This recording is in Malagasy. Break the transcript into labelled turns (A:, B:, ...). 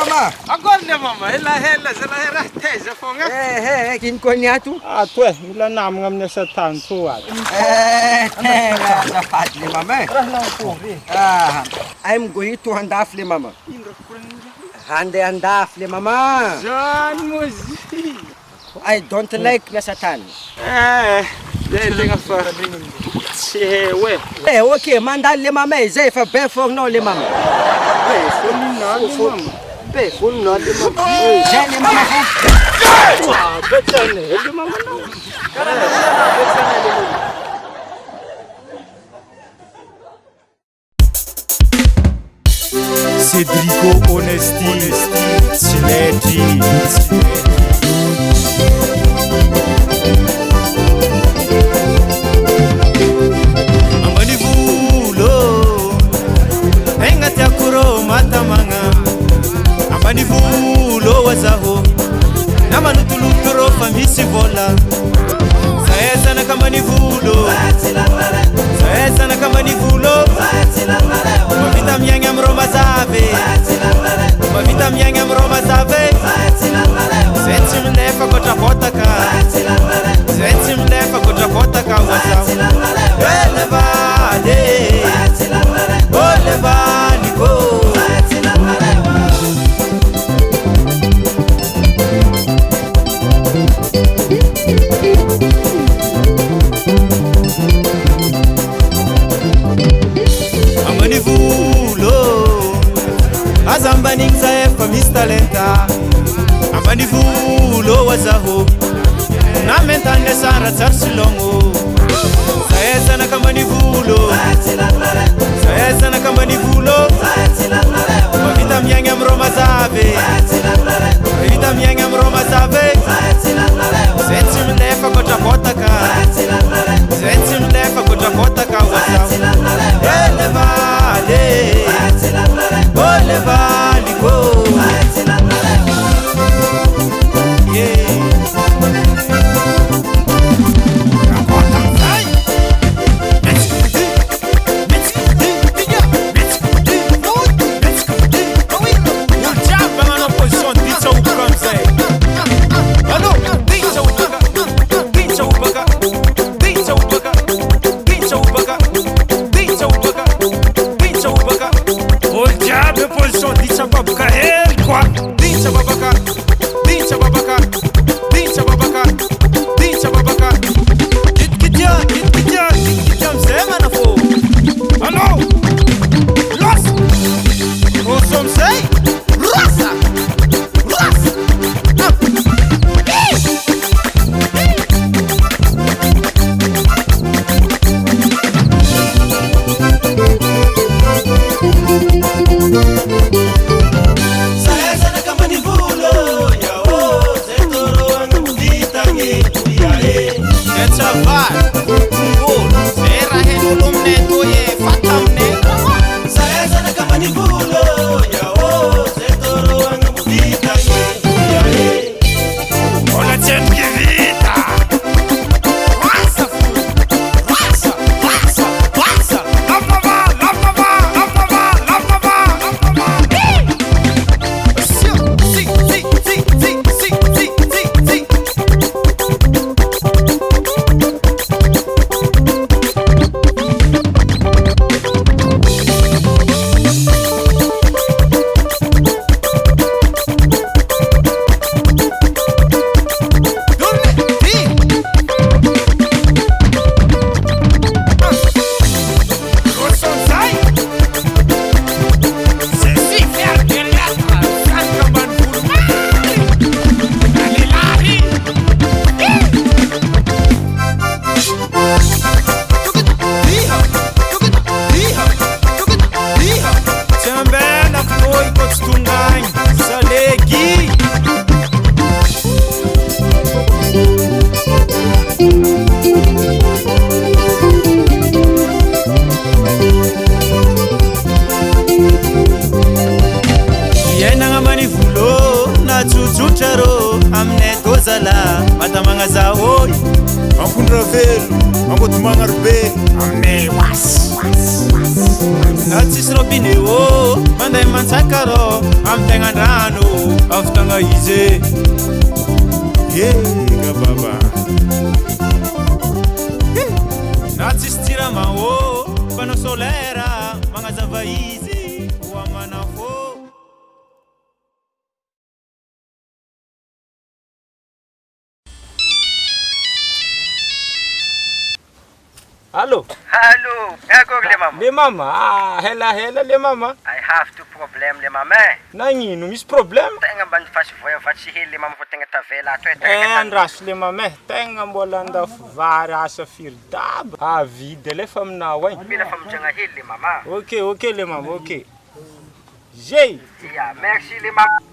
A: mama.
B: Agora le mama, ela era teza fonga.
A: Kin konyatu.
B: Toe, mila namang amna sa tantuat.
A: Dapat le mama. I'm going to handaf le mama. Handaf le mama.
B: Jan muzi.
A: I don't like na satan.
B: Lenga fora chewe.
A: Okay, manda le mama, zai fa be for no le mama. Be for no le mama. Zai le mama.
B: Betane, le mama no.
C: Cedricoh Honesty Zanaka. Ambanivolo wazaho namanutuluturo famisi vola saesa na kambanivolo saesa na kambanivolo mavita myanya mroma zave mavita myanya mroma zave zetsi mlefa kotra potaka zetsi mlefa kotra potaka wazaho elevale olevani go Azambaning zaefa mistalenta ambanivolo wazaho namentande sara tsarsilongo saesa na kambanivolo saesa na kambanivolo mavita myanya mroma zave mavita myanya mroma zave zetsi mlefa kotra potaka zetsi mlefa kotra potaka wazaho elevale olevali go Zaoi, am pun răvelul, am bătut mangarbe, am ne was. Natsisy robinet ô manday mantsaka rô am tegna andrano avy tagna izy ga baba natsisy tirama ô panneau solaire magnazava izy ho amana fô.
B: Allo?
A: Allô, d'accord les mamans.
B: Le mama, hela le mama.
A: I have to problem les mamans.
B: Nagnino, misy problème?
A: Tegna mba nifasy voyavatsy hely le mama fa tegna tavela ato
B: Andraso le mama, tegna mbola andafo vary asa firy-daba. Avide le fa aminao ay.
A: Mila famijagna hely le mama.
B: Ok le mama, ok. J'ai.
A: Yeah, merci les mamans.